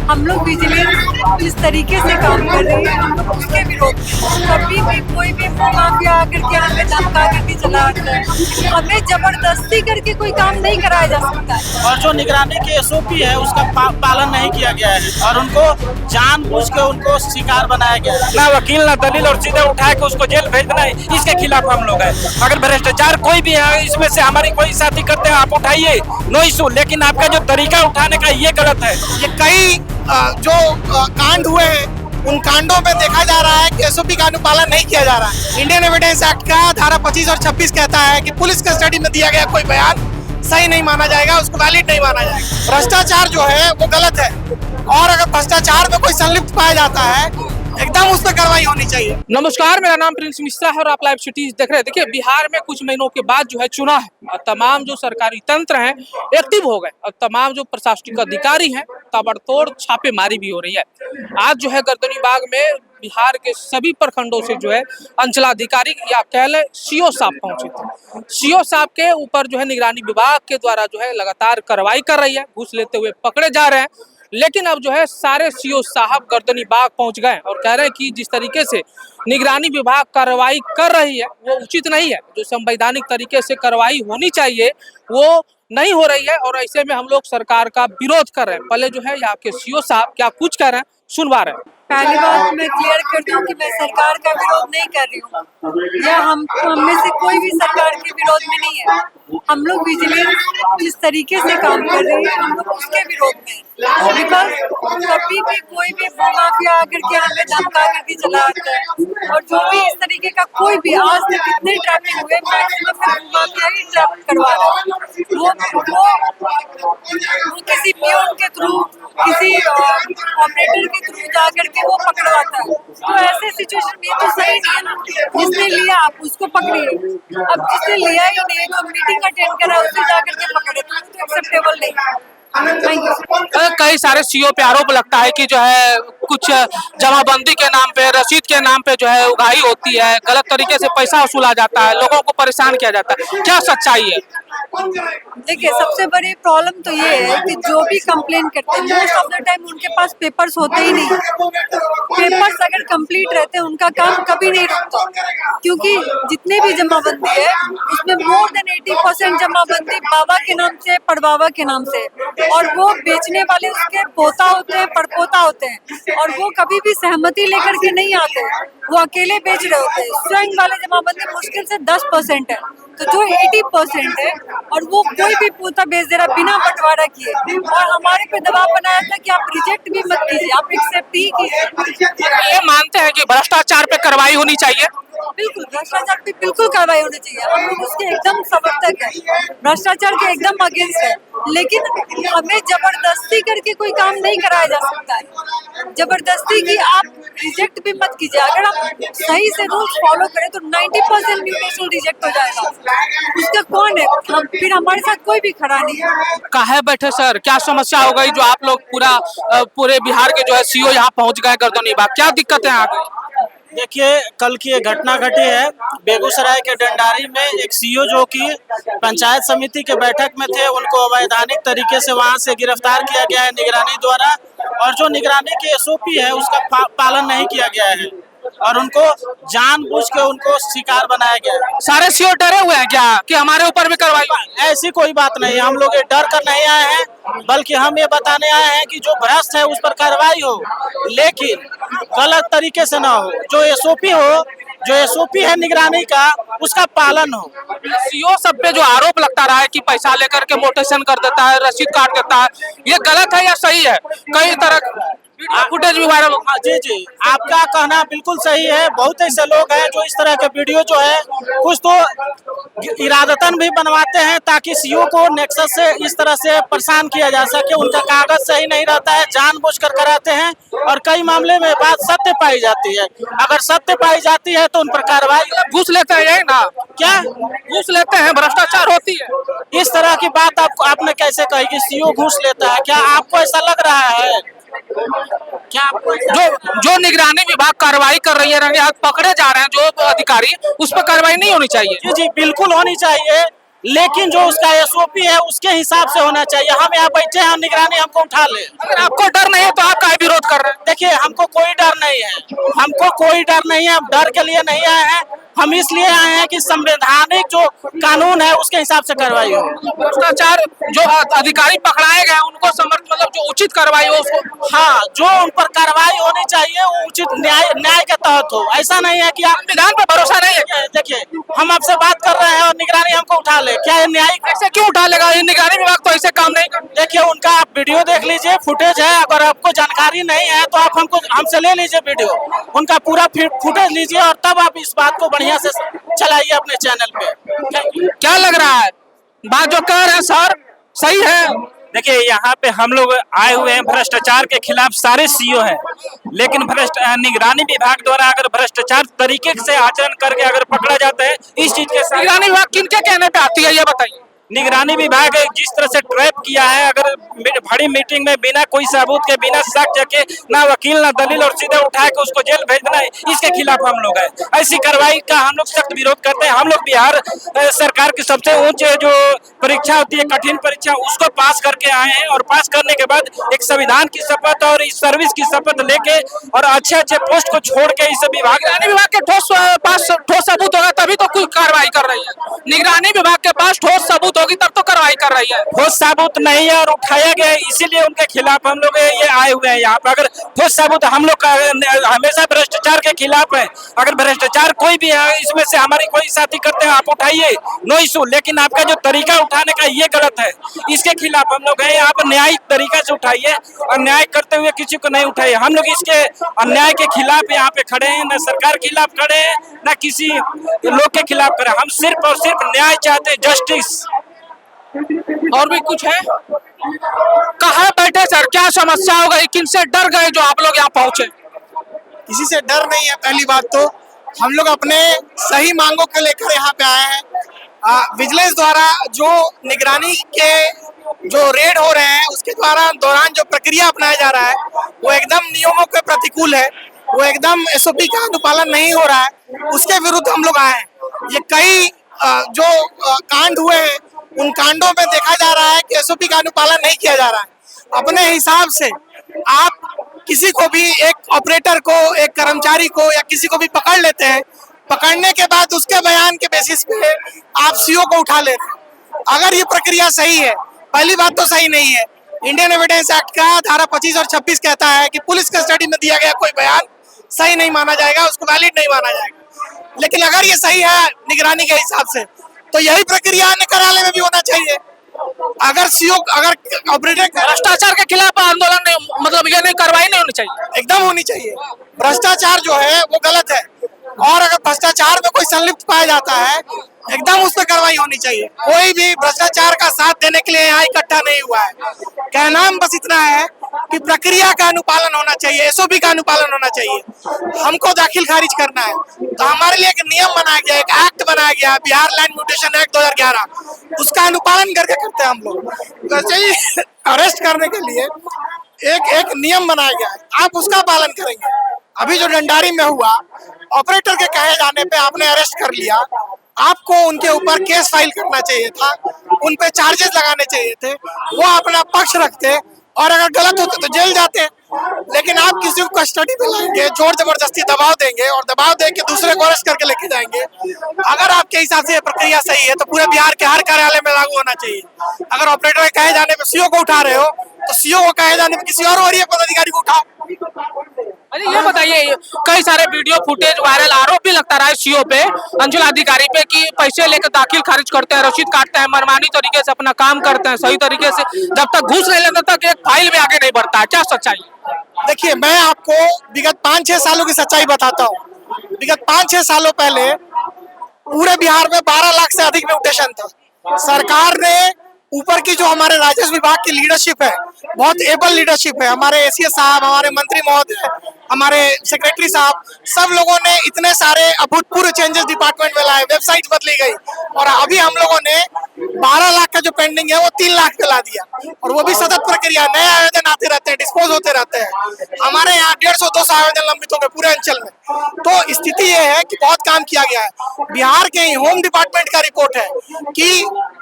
हम लोग विजिलेंस जिस तरीके से काम कर रही है हम लोग उसके विरोध में कभी भी कोई भी माफिया आकर के हमें धमका करके चला आता है। हमें जबरदस्ती करके कोई काम नहीं कराया जा सकता है। और जो निगरानी की एसओपी है उसका पालन नहीं किया गया है और उनको जानबूझ के उनको शिकार बनाया गया है। ना वकील ना दलील और सीधे उठा के उसको जेल भेज देना, इसके खिलाफ हम लोग हैं। अगर भ्रष्टाचार कोई भी है इसमें से हमारी कोई साथी करते हैं आप उठाइए, नो इशू, लेकिन आपका जो तरीका उठाने का ये गलत है। ये कई जो कांड हुए हैं उन कांडों में देखा जा रहा है कि एसओपी का अनुपालन नहीं किया जा रहा है। इंडियन एविडेंस एक्ट का धारा 25 और 26 कहता है कि पुलिस कस्टडी में दिया गया कोई बयान सही नहीं माना जाएगा, उसको वैलिड नहीं माना जाएगा। भ्रष्टाचार जो है वो गलत है और अगर भ्रष्टाचार में कोई संलिप्त पाया जाता है एकदम उस पर कार्रवाई होनी चाहिए। नमस्कार, मेरा नाम प्रिंस मिश्रा है और आप लाइव सिटीज देख रहे हैं। देखिए, बिहार में कुछ महीनों के बाद जो है चुनाव है और तमाम जो सरकारी तंत्र हैं एक्टिव हो गए और तमाम जो प्रशासनिक अधिकारी हैं ताबड़तोड़ छापेमारी भी हो रही है। आज जो है गर्दनीबाग में बिहार के सभी प्रखंडों से जो है अंचलाधिकारी या कह ले सीओ साहब पहुंचे थे। सीओ साहब के ऊपर जो है निगरानी विभाग के द्वारा जो है लगातार कार्रवाई कर रही है, घूस लेते हुए पकड़े जा रहे हैं। लेकिन अब जो है सारे सीओ साहब गर्दनीबाग पहुंच गए और कह रहे हैं कि जिस तरीके से निगरानी विभाग कार्रवाई कर रही है वो उचित नहीं है। जो संवैधानिक तरीके से कार्रवाई होनी चाहिए वो नहीं हो रही है और ऐसे में हम लोग सरकार का विरोध कर रहे हैं। पहले जो है यहाँ के सीओ साहब क्या कुछ कह रहे हैं सुनवा रहे हैं। पहली बात मैं क्लियर कर दूं कि मैं सरकार का विरोध नहीं कर रही हूँ या हम में से कोई भी सरकार के विरोध में नहीं है। हम लोग विजिलेंस जिस तरीके से काम कर रही है हम लोग उसके विरोध में हैं। बिकॉज कभी भी कोई भी माफिया आकर के हमें धमका करके चला आता है और जो भी इस तरीके का कोई भी आज तक कितने ट्रैपिंग हुए मैक्सिमम माफिया ही ट्रैप करवा रहा है। वो किसी पियून के थ्रू किसी ऑपरेटर के थ्रू जाकर के वो पकड़वाता है। तो ऐसे सिचुएशन में तो सही नहीं है ना। जिसने लिया आप उसको पकड़िए, अब जिसने लिया ही नहीं तो मीटिंग अटेंड करा उसे जाकर के पकड़े तो एक्सेप्टेबल नहीं। कई सारे सीओ पे आरोप लगता है कि जो है कुछ जमाबंदी के नाम पे रसीद के नाम पे जो है उगाही होती है, गलत तरीके से पैसा वसूला जाता है, लोगों को परेशान किया जाता है। क्या सच्चाई है? देखिए, सबसे बड़ी प्रॉब्लम तो ये है कि जो भी कंप्लेन करते हैं मोस्ट ऑफ द टाइम उनके पास पेपर्स होते ही नहीं। पेपर्स अगर कंप्लीट रहते हैं उनका काम कभी नहीं रुकता, क्योंकि जितने भी जमाबंदी है उसमें मोर देन 80% जमाबंदी बाबा के नाम से, पड़बाबा के नाम से, और वो बेचने वाले उसके पोता होते हैं, पड़पोता होते हैं और वो कभी भी सहमति लेकर के नहीं आते, वो अकेले बेच रहे होते हैं। स्वयं वाले जमाबंदी मुश्किल से 10% है, तो जो 80% है और वो कोई भी पोता बेच दे रहा बिना बंटवारा किए और हमारे पे दबाव बनाया था कि आप रिजेक्ट भी मत कीजिए, आप एक्सेप्ट ही कीजिए। ये मानते हैं कि भ्रष्टाचार पे कार्रवाई होनी चाहिए? बिल्कुल, भ्रष्टाचार पे बिल्कुल कार्रवाई होनी चाहिए। हम लोग उसके एकदम समर्थक है, भ्रष्टाचार के एकदम अगेंस्ट है, लेकिन हमें जबरदस्ती करके कोई काम नहीं कराया जा सकता है। जबरदस्ती की आप रिजेक्ट भी मत कीजिए। अगर आप सही से रूल्स फॉलो करें तो 90% म्यूटेशन रिजेक्ट हो जाएगा। उसका कौन है? हम फिर हमारे साथ कोई भी खड़ा नहीं है। काहे बैठे सर, क्या समस्या हो गई जो आप लोग पूरे बिहार के जो है सीओ यहाँ पहुँच गए गर्दनीबाग? क्या दिक्कत है आगे? देखिए, कल की एक घटना घटी है बेगूसराय के डंडारी में। एक सीओ जो कि पंचायत समिति के बैठक में थे उनको अवैधानिक तरीके से वहां से गिरफ्तार किया गया है निगरानी द्वारा और जो निगरानी की एसओपी है उसका पालन नहीं किया गया है और उनको जानबूझ के उनको शिकार बनाया गया है। सारे सीओ डरे हुए हैं क्या कि हमारे ऊपर भी कार्रवाई? ऐसी कोई बात नहीं, हम लोग ये डर कर नहीं आए हैं, बल्कि हम ये बताने आए हैं कि जो भ्रष्ट है उस पर कार्रवाई हो, लेकिन गलत तरीके से ना हो। जो एसओपी हो, जो एसओपी है निगरानी का, उसका पालन हो। सीओ सब पे जो आरोप लगता रहा है कि पैसा लेकर के मोटेशन कर देता है, रसीद काट देता है, ये गलत है या सही है? कई तरह फुटेज भी वायरल हो। जी जी, आपका कहना बिल्कुल सही है। बहुत ऐसे लोग हैं जो इस तरह के वीडियो जो है कुछ तो इरादतन भी बनवाते हैं ताकि सीओ को नेक्सस से इस तरह से परेशान किया जा सके। उनका कागज सही नहीं रहता है, जानबूझकर कराते हैं और कई मामले में बात सत्य पाई जाती है। अगर सत्य पाई जाती है तो उन पर कार्रवाई। घूस लेते हैं यही ना? क्या घूस लेते हैं, भ्रष्टाचार होती है? इस तरह की बात आपने कैसे कही कि सीओ घूस लेता है? क्या आपको ऐसा लग रहा है? क्या जो निगरानी विभाग कार्रवाई कर रही है, रंगे हाथ पकड़े जा रहे हैं जो अधिकारी, उस पर कार्रवाई नहीं होनी चाहिए? जी जी, बिल्कुल होनी चाहिए। लेकिन जो उसका एसओपी है उसके हिसाब से होना चाहिए। हम यहाँ बैठे हैं, निगरानी हमको उठा ले। अगर आपको डर नहीं है तो आप काहे विरोध कर रहे हैं? देखिए, हमको कोई डर नहीं है, हमको कोई डर नहीं है। हम डर के लिए नहीं आए हैं, हम इसलिए आए हैं कि संवैधानिक जो कानून है उसके हिसाब से कार्रवाई हो। भ्रष्टाचार जो अधिकारी पकड़ाए गए उनको मतलब जो उचित कार्रवाई हो उसको। हाँ, जो उन पर कार्रवाई होनी चाहिए वो उचित न्याय के तहत हो। ऐसा नहीं है कि आप संविधान पर भरोसा नहीं है। देखिए, हम आपसे बात कर रहे हैं और निगरानी हमको उठा ले, क्या ये न्यायिक? ऐसे क्यों उठा लेगा? ये निगरानी विभाग तो ऐसे काम नहीं करता। देखिए, उनका आप वीडियो देख लीजिए, फुटेज है। अगर आपको जानकारी नहीं है तो आप हमसे ले लीजिए वीडियो, उनका पूरा फुटेज लीजिए और तब आप इस बात को बढ़िया से चलाइए अपने चैनल पे। क्या लग रहा है बात जो कह रहे हैं सर सही है? देखिए, यहाँ पे हम लोग आए हुए हैं भ्रष्टाचार के खिलाफ, सारे सीईओ हैं, लेकिन निगरानी विभाग द्वारा अगर भ्रष्टाचार तरीके से आचरण करके अगर पकड़ा जाता है, इस चीज के निगरानी विभाग किनके कहने पे आती है ये बताइए। निगरानी विभाग जिस तरह से ट्रैप किया है, अगर बड़ी मीटिंग में बिना कोई सबूत के, बिना साक्ष्य के, ना वकील ना दलील, और सीधे उठा के उसको जेल भेज देना, इसके खिलाफ हम लोग हैं। ऐसी कार्रवाई का हम लोग सख्त विरोध करते हैं। हम लोग बिहार सरकार की सबसे ऊंचे जो परीक्षा होती है, कठिन परीक्षा, उसको पास करके आए हैं, और पास करने के बाद एक संविधान की शपथ और इस सर्विस की शपथ लेके और अच्छे अच्छे पोस्ट को छोड़ के इस निगरानी विभाग के पास ठोस सबूत होगा तभी तो कोई कार्रवाई कर रही है। निगरानी विभाग के पास ठोस सबूत होगी तब तो कार्रवाई कर रही है। ठोस सबूत नहीं है और उठाया गया है, इसीलिए उनके खिलाफ हम लोग ये आए हुए हैं यहाँ पे। अगर ठोस सबूत, हम लोग हमेशा भ्रष्टाचार के खिलाफ है। अगर भ्रष्टाचार कोई भी है, इसमें से हमारी कोई साथी करते हैं, आप उठाइए, नो इशू, लेकिन आपका जो तरीका उठाने का ये गलत है, इसके खिलाफ हम लोग हैं। आप न्यायिक तरीका से उठाइए और न्याय करते हुए किसी को नहीं उठाइए। हम लोग इसके अन्याय के खिलाफ यहाँ पे खड़े हैं, न सरकार के खिलाफ खड़े हैं, न किसी लोग के खिलाफ खड़े हैं। हम सिर्फ और सिर्फ न्याय चाहते हैं, जस्टिस। और भी कुछ है? कहाँ बैठे सर? क्या समस्या हो गई? किनसे डर गए जो आप लोग यहाँ पहुंचे? किसी से डर नहीं है। पहली बात तो हम लोग अपने सही मांगों को लेकर यहाँ पे आए हैं। विजिलेंस द्वारा जो निगरानी के जो रेड हो रहे हैं उसके दौरान जो प्रक्रिया अपनाया जा रहा है वो एकदम नियमों के प्रतिकूल है, वो एकदम एसओपी का अनुपालन नहीं हो रहा है, उसके विरुद्ध हम लोग आए हैं। ये कई जो कांड हुए हैं उन कांडों में देखा जा रहा है कि एसओपी का अनुपालन नहीं किया जा रहा है। अपने हिसाब से आप किसी को भी, एक ऑपरेटर को, एक कर्मचारी को या किसी को भी पकड़ लेते हैं, पकड़ने के बाद उसके बयान के बेसिस पे आप सीओ को उठा लेते हैं। अगर ये प्रक्रिया सही है, पहली बात तो सही नहीं है। इंडियन एविडेंस एक्ट का धारा 25 और 26 कहता है कि पुलिस कस्टडी में दिया गया कोई बयान सही नहीं माना जाएगा, उसको वैलिड नहीं माना जाएगा। लेकिन अगर ये सही है निगरानी के हिसाब से, तो यही प्रक्रिया अन्य कार्यालय में भी होना चाहिए। अगर सीओ, अगर ऑपरेटर भ्रष्टाचार के खिलाफ आंदोलन नहीं, मतलब ये नहीं, कार्रवाई नहीं होनी चाहिए। एकदम होनी चाहिए। भ्रष्टाचार जो है वो गलत है, और अगर भ्रष्टाचार में कोई संलिप्त पाया जाता है एकदम उस पर कार्रवाई होनी चाहिए। कोई भी भ्रष्टाचार का साथ देने के लिए यहाँ इकट्ठा नहीं हुआ है। कहना बस इतना है कि प्रक्रिया का अनुपालन होना चाहिए, एसओपी का अनुपालन होना चाहिए। हमको दाखिल खारिज करना है तो हमारे लिए एक नियम बनाया गया, एक एक्ट बनाया गया, बिहार लैंड म्यूटेशन एक्ट 2011, उसका अनुपालन करके करते हैं हम लोग। वैसे ही अरेस्ट करने के लिए एक नियम बनाया गया है, आप उसका पालन करेंगे। अभी जो डंडारी में हुआ, ऑपरेटर के कहे जाने पे आपने अरेस्ट कर लिया, आपको उनके ऊपर केस फाइल करना चाहिए था, उन पे चार्जेस लगाने चाहिए थे, वो अपना पक्ष रखते और अगर गलत होते तो जेल जाते। लेकिन आप किसी को कस्टडी में लाएंगे, जोर जबरदस्ती दबाव देंगे और दबाव दे के दूसरे को अरेस्ट करके लेके जाएंगे। अगर आपके हिसाब से ये प्रक्रिया सही है तो पूरे बिहार के हर कार्यालय में लागू होना चाहिए। अगर ऑपरेटर के कहे जाने पे सीओ को उठा रहे हो तो सीओ को कहे जाने पे किसी और वरीय पदाधिकारी को उठाओ। अरे ये बताइए, कई सारे वीडियो फुटेज वायरल, आरोप भी लगता रहा है सीओ पे, अंचल अधिकारी पे, कि पैसे लेकर दाखिल खारिज करते हैं, रसीद काटते हैं, मनमानी तरीके से अपना काम करते हैं, सही तरीके से जब तक घूस नहीं लेते तक एक फाइल में आगे नहीं बढ़ता है। क्या सच्चाई? देखिए, मैं आपको विगत 5-6 सालों की सच्चाई बताता हूँ। विगत 5-6 सालों पहले पूरे बिहार में 12 लाख से अधिक म्यूटेशन था। सरकार ने ऊपर की जो हमारे राजस्व विभाग की लीडरशिप है, बहुत एबल लीडरशिप है, हमारे एसीएस साहब, हमारे मंत्री महोदय, हमारे सेक्रेटरी साहब, सब लोगों ने इतने सारे अभूतपूर्व चेंजेस डिपार्टमेंट में लाए, वेबसाइट बदली गई और अभी हम लोगों ने 12 लाख का का जो पेंडिंग है वो 3 लाख पे ला दिया, और वो भी सतत प्रक्रिया, नए आवेदन आते रहते हैं, डिस्पोज होते रहते हैं। हमारे यहाँ 150-200 आवेदन लंबित हो गए पूरे अंचल में। तो स्थिति ये है कि बहुत काम किया गया है। बिहार के ही होम डिपार्टमेंट का रिपोर्ट है कि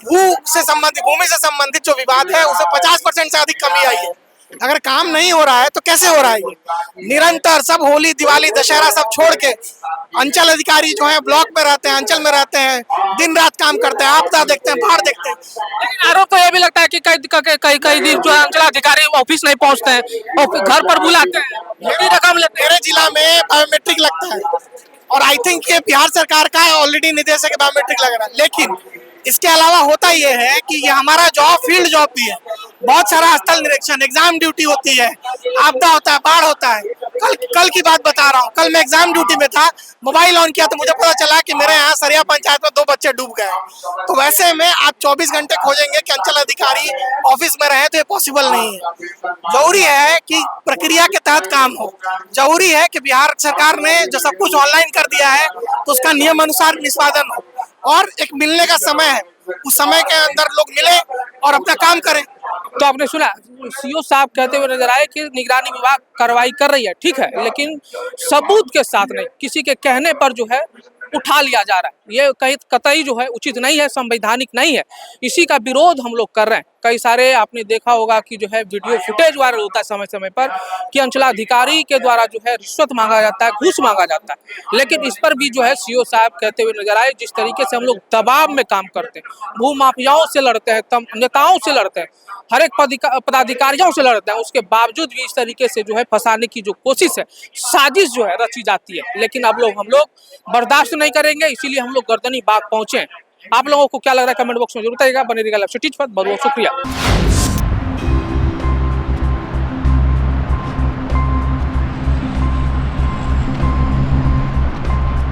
भूमि से संबंधित जो विवाद है उसे 50% से अधिक कमी आई है। अगर काम नहीं हो रहा है तो कैसे हो रहा है? ये निरंतर सब होली, दिवाली, दशहरा सब छोड़ के अंचल अधिकारी जो है ब्लॉक में रहते हैं, अंचल में रहते हैं, दिन रात काम करते हैं, आपदा देखते हैं, बाढ़ देखते हैं। लेकिन आरोप तो ये भी लगता है कि कई दिन जो अंचल अधिकारी ऑफिस नहीं पहुंचते हैं और घर पर बुलाते हैं, बड़ी रकम लेते हैं। मेरे जिला में बायोमेट्रिक लगता है, और आई थिंक ये बिहार सरकार का ऑलरेडी निर्देश है कि बायोमेट्रिक लग रहा है। लेकिन इसके अलावा होता ये है कि ये हमारा जॉब फील्ड जॉब भी है। बहुत सारा स्थल निरीक्षण, एग्जाम ड्यूटी होती है, आपदा होता है, बाढ़ होता है। कल की बात बता रहा हूँ, कल मैं एग्जाम ड्यूटी में था, मोबाइल ऑन किया तो मुझे पता चला कि मेरे यहाँ सरिया पंचायत में 2 बच्चे डूब गए। तो वैसे में आप 24 घंटे खोजेंगे कि अंचल अधिकारी ऑफिस में रहे, तो ये पॉसिबल नहीं है। जरूरी है कि प्रक्रिया के तहत काम हो। जरूरी है कि बिहार सरकार ने जो सब कुछ ऑनलाइन कर दिया है तो उसका नियम अनुसार निष्पादन हो, और एक मिलने का समय है, उस समय के अंदर लोग मिले और अपना काम करें। तो आपने सुना सीओ साहब कहते हुए नजर आए कि निगरानी विभाग कार्रवाई कर रही है, ठीक है, लेकिन सबूत के साथ नहीं, किसी के कहने पर जो है उठा लिया जा रहा है। ये कहीं कतई जो है उचित नहीं है, संवैधानिक नहीं है। इसी का विरोध हम लोग कर रहे हैं। कई सारे आपने देखा होगा कि जो है वीडियो फुटेज वायरल होता है समय समय पर कि अंचलाधिकारी के द्वारा जो है रिश्वत मांगा जाता है, घूस मांगा जाता है। लेकिन इस पर भी जो है सीओ साहब कहते हुए नजर आए, जिस तरीके से हम लोग दबाव में काम करते हैं, भू माफियाओं से लड़ते हैं, नेताओं से लड़ते हैं, हर एक पदाधिकारियों से लड़ते हैं, उसके बावजूद भी इस तरीके से जो है फंसाने की जो कोशिश है, साजिश जो है रची जाती है। लेकिन अब हम लोग बर्दाश्त नहीं करेंगे, इसीलिए हम लोग गर्दनी बाग पहुंचे। आप लोगों को क्या लग रहा है कमेंट बॉक्स में जरूर बताइएगा। बने रहिएगा लाइव सिटीज पर। बहुत बहुत शुक्रिया।